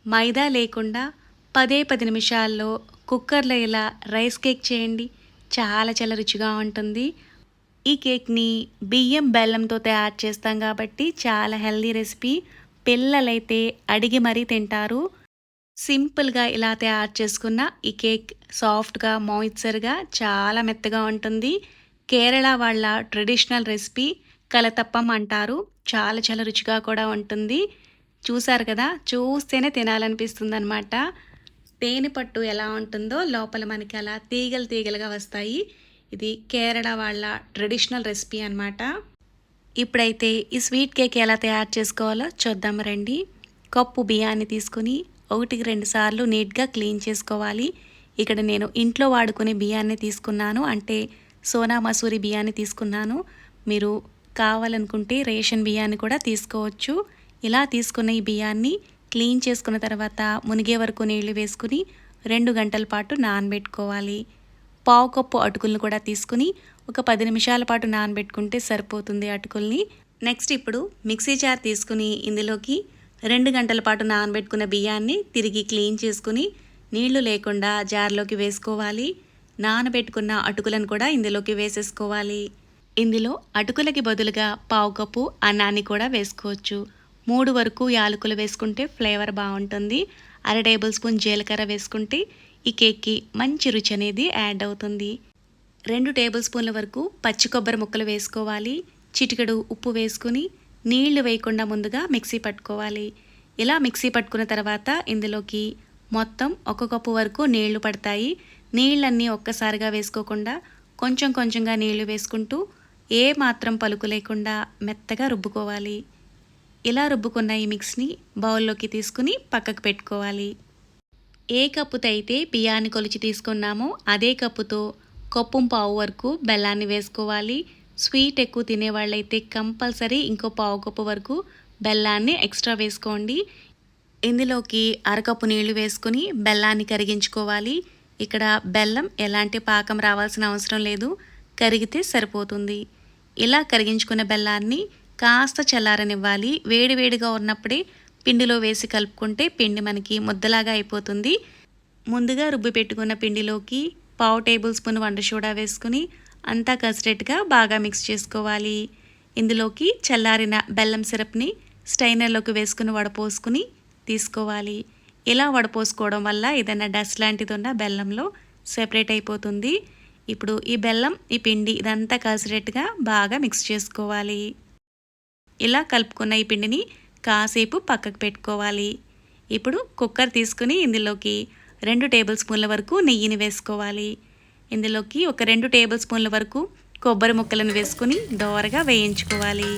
మైదా లేకుండా 10 నిమిషాల్లో కుక్కర్లో ఇలా రైస్ కేక్ చేయండి. చాలా చాలా రుచిగా ఉంటుంది. ఈ కేక్‌ని బియ్యం, బెల్లంతో తయారు చేస్తాం కాబట్టి చాలా హెల్తీ రెసిపీ. పిల్లలైతే అడిగి మరీ తింటారు. సింపుల్‌గా ఇలా తయారు చేసుకున్న ఈ కేక్ సాఫ్ట్‌గా, మాయిశ్చర్‌గా చాలా మెత్తగా ఉంటుంది. కేరళ వాళ్ళ ట్రెడిషనల్ రెసిపీ కలతప్పం అంటారు. చాలా చాలా రుచిగా కూడా ఉంటుంది. చూసారు కదా! చూస్తేనే తినాలనిపిస్తుందనమాట. తేనె పట్టు ఎలా ఉంటుందో లోపల మనకి అలా తీగలు తీగలుగా వస్తాయి. ఇది కేరళ వాళ్ళ ట్రెడిషనల్ రెసిపీ అనమాట. ఇప్పుడైతే ఈ స్వీట్ కేక్ ఎలా తయారు చేసుకోవాలో చూద్దాం రండి. కప్పు బియ్యాన్ని తీసుకుని 1-2 సార్లు నీట్‌గా క్లీన్ చేసుకోవాలి. ఇక్కడ నేను ఇంట్లో వాడుకునే బియ్యాన్ని తీసుకున్నాను. అంటే సోనా మసూరి బియ్యాన్ని తీసుకున్నాను. మీరు కావాలనుకుంటే రేషన్ బియ్యాన్ని కూడా తీసుకోవచ్చు. ఇలా తీసుకున్న ఈ బియ్యాన్ని క్లీన్ చేసుకున్న తర్వాత మునిగే వరకు నీళ్లు వేసుకుని 2 గంటల పాటు నానబెట్టుకోవాలి. పావు కప్పు అటుకులను కూడా తీసుకుని ఒక 10 నిమిషాల పాటు నానబెట్టుకుంటే సరిపోతుంది అటుకుల్ని. నెక్స్ట్ ఇప్పుడు మిక్సీ జార్ తీసుకుని ఇందులోకి 2 గంటల పాటు నానబెట్టుకున్న బియ్యాన్ని తిరిగి క్లీన్ చేసుకుని నీళ్లు లేకుండా జార్లోకి వేసుకోవాలి. నానబెట్టుకున్న అటుకులను కూడా ఇందులోకి వేసేసుకోవాలి. ఇందులో అటుకులకి బదులుగా పావు కప్పు అన్నాన్ని కూడా వేసుకోవచ్చు. 3 వరకు యాలకులు వేసుకుంటే ఫ్లేవర్ బాగుంటుంది. 1/2 టేబుల్ స్పూన్ జీలకర్ర వేసుకుంటే ఈ కేక్కి మంచి రుచి అనేది యాడ్ అవుతుంది. 2 టేబుల్ స్పూన్ల వరకు పచ్చి కొబ్బరి ముక్కలు వేసుకోవాలి. చిటికెడు ఉప్పు వేసుకుని నీళ్లు వేయకుండా ముందుగా మిక్సీ పట్టుకోవాలి. ఇలా మిక్సీ పట్టుకున్న తర్వాత ఇందులోకి మొత్తం 1 కప్పు వరకు నీళ్లు పడతాయి. నీళ్ళన్నీ ఒక్కసారిగా వేసుకోకుండా కొంచెం కొంచెంగా నీళ్లు వేసుకుంటూ ఏ మాత్రం పలుకు లేకుండా మెత్తగా రుబ్బుకోవాలి. ఇలా రుబ్బుకున్న ఈ మిక్స్ని బౌల్లోకి తీసుకుని పక్కకు పెట్టుకోవాలి. ఏ కప్పుతో అయితే బియ్యాన్ని కొలిచి తీసుకున్నామో అదే కప్పుతో కప్పుంపావు వరకు బెల్లాన్ని వేసుకోవాలి. స్వీట్ ఎక్కువ తినేవాళ్ళైతే కంపల్సరీ ఇంకో పావు కప్పు వరకు బెల్లాన్ని ఎక్స్ట్రా వేసుకోండి. ఇందులోకి అరకప్పు నీళ్లు వేసుకుని బెల్లాన్ని కరిగించుకోవాలి. ఇక్కడ బెల్లం ఎలాంటి పాకం రావాల్సిన అవసరం లేదు, కరిగితే సరిపోతుంది. ఇలా కరిగించుకున్న బెల్లాన్ని కాస్త చల్లారనివ్వాలి. వేడివేడిగా ఉన్నప్పుడే పిండిలో వేసి కలుపుకుంటే పిండి మనకి ముద్దలాగా అయిపోతుంది. ముందుగా రుబ్బి పెట్టుకున్న పిండిలోకి పావు టేబుల్ స్పూన్ వంట సోడా వేసుకుని అంతా కలిసేట్టుగా బాగా మిక్స్ చేసుకోవాలి. ఇందులోకి చల్లారిన బెల్లం సిరప్ని స్టైనర్లోకి వేసుకుని వడపోసుకుని తీసుకోవాలి. ఇలా వడపోసుకోవడం వల్ల ఏదైనా డస్ట్ లాంటిది ఉన్న బెల్లంలో సెపరేట్ అయిపోతుంది. ఇప్పుడు ఈ బెల్లం, ఈ పిండి ఇదంతా కలిసేట్టుగా బాగా మిక్స్ చేసుకోవాలి. ఇలా కలుపుకున్న ఈ పిండిని కాసేపు పక్కకు పెట్టుకోవాలి. ఇప్పుడు కుక్కర్ తీసుకుని ఇందులోకి 2 టేబుల్ స్పూన్ల వరకు నెయ్యిని వేసుకోవాలి. ఇందులోకి ఒక 2 టేబుల్ స్పూన్ల వరకు కొబ్బరి ముక్కలను వేసుకుని దోరగా వేయించుకోవాలి.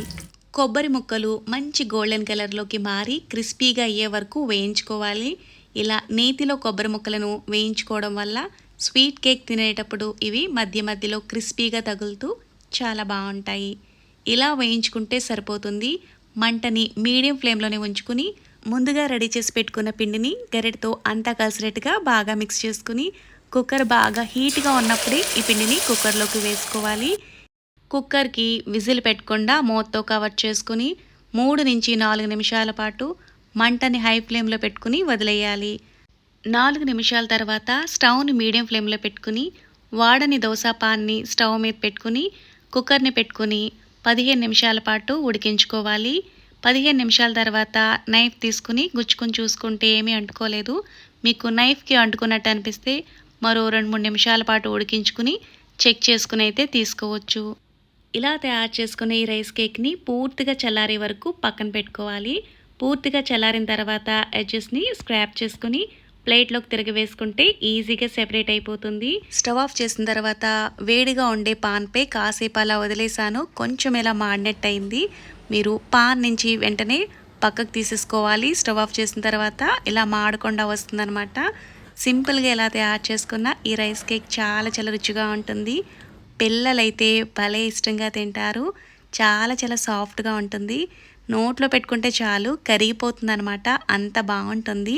కొబ్బరి ముక్కలు మంచి గోల్డెన్ కలర్లోకి మారి క్రిస్పీగా అయ్యే వరకు వేయించుకోవాలి. ఇలా నేతిలో కొబ్బరి ముక్కలను వేయించుకోవడం వల్ల స్వీట్ కేక్ తినేటప్పుడు ఇవి మధ్య మధ్యలో క్రిస్పీగా తగులుతూ చాలా బాగుంటాయి. ఇలా వేయించుకుంటే సరిపోతుంది. మంటని మీడియం ఫ్లేమ్లోనే ఉంచుకుని ముందుగా రెడీ చేసి పెట్టుకున్న పిండిని గరిటెతో అంతా కలిసేట్టుగా బాగా మిక్స్ చేసుకుని కుక్కర్ బాగా హీట్గా ఉన్నప్పుడే ఈ పిండిని కుక్కర్లోకి వేసుకోవాలి. కుక్కర్కి విజిల్ పెట్టకుండా మూతతో కవర్ చేసుకుని 3-4 నిమిషాల పాటు మంటని హై ఫ్లేమ్లో పెట్టుకుని వదిలేయాలి. 4 నిమిషాల తర్వాత స్టవ్ని మీడియం ఫ్లేమ్లో పెట్టుకుని వాడని దోస పాన్ని స్టవ్ మీద పెట్టుకుని కుక్కర్ని పెట్టుకుని 15 నిమిషాల పాటు ఉడికించుకోవాలి. 15 నిమిషాల తర్వాత నైఫ్ తీసుకుని గుచ్చుకుని చూసుకుంటే ఏమీ అంటుకోలేదు. మీకు నైఫ్కి అంటుకున్నట్టు అనిపిస్తే మరో 2-3 నిమిషాల పాటు ఉడికించుకుని చెక్ చేసుకుని అయితే తీసుకోవచ్చు. ఇలా తయారు చేసుకునే ఈ రైస్ కేక్ని పూర్తిగా చల్లారే వరకు పక్కన పెట్టుకోవాలి. పూర్తిగా చల్లారిన తర్వాత ఎడ్జెస్ని స్క్రాప్ చేసుకుని ప్లేట్లోకి తిరిగి వేసుకుంటే ఈజీగా సెపరేట్ అయిపోతుంది. స్టవ్ ఆఫ్ చేసిన తర్వాత వేడిగా ఉండే పాన్పై కాసేపు అలా వదిలేసాను. కొంచెం ఇలా మాడినట్టు అయింది. మీరు పాన్ నుంచి వెంటనే పక్కకు తీసేసుకోవాలి. స్టవ్ ఆఫ్ చేసిన తర్వాత ఇలా మాడకుండా వస్తుందన్నమాట. సింపుల్గా ఎలా తయారు చేసుకున్న ఈ రైస్ కేక్ చాలా చాలా రుచిగా ఉంటుంది. పిల్లలైతే భలే ఇష్టంగా తింటారు. చాలా చాలా సాఫ్ట్గా ఉంటుంది. నోట్లో పెట్టుకుంటే చాలు కరిగిపోతుంది అనమాట, అంత బాగుంటుంది.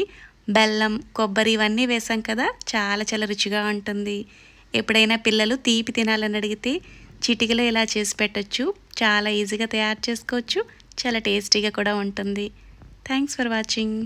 బెల్లం, కొబ్బరి ఇవన్నీ వేసాం కదా, చాలా చాలా రుచిగా ఉంటుంది. ఎప్పుడైనా పిల్లలు తీపి తినాలని అడిగితే చిటికలో ఇలా చేసి పెట్టచ్చు. చాలా ఈజీగా తయారు చేసుకోవచ్చు. చాలా టేస్టీగా కూడా ఉంటుంది. Thanks for watching.